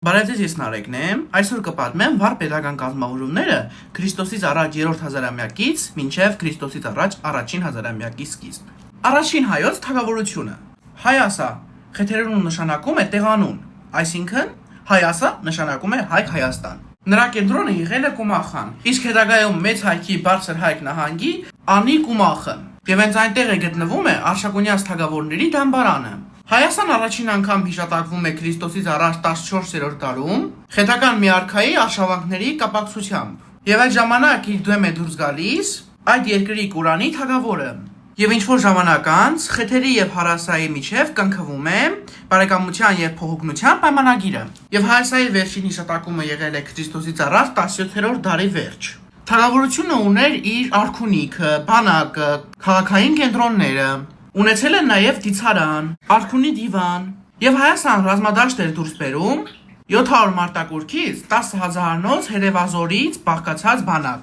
Բարև ձեզ, ես Նարեկն եմ, այսօր կպատմեմ վառ պետական կազմավորումները Քրիստոսից առաջ 3-րդ հազարամյակից մինչև Քրիստոսից առաջ առաջին հազարամյակի սկիզբ։ Առաջին հայոց թագավորությունը։ Հայասա խեթերերուն նշանակում է տեղանուն, այսինքն Հայասա նշանակում է Հայք Հայաստան։ Նրա կենտրոնը եղել է Կումախան, իսկ հետագայում մեծ հայքի բարձր Հայք նահանգի Անի Կումախը, եւ հենց այնտեղ է գտնվում է Արշակունյաց թագավորների դամբարանը։ Հայաստան առաջին անգամ հիշատակվում է Քրիստոսից առաջ 14-րդ դարում խեթական մի արքայի արշավանքների կապակցությամբ։ Եվ այդ ժամանակ իր դեմ է դուրս գալիս այդ երկրի Կուրանի թագավորը։ Եվ ինչ-որ ժամանակ անց խեթերի եւ Հարասայի միջև կնքվում է բարեկամության եւ փոխօգնության պայմանագիրը։ Եվ Հայասայի վերջին հիշատակումը եղել է Քրիստոսից առաջ 17-րդ դարի վերջ։ Թագավորությունը ուներ իր արքունիքը, բանակը, քաղաքային կենտրոնները, ունեցել են նաև դիցարան, արքունի դիվան, եւ Հայաստան ռազմադաշտ էր դուրս բերում 700 մարտակուրքից 10,000-նոց հերևազորից բաղկացած բանակ։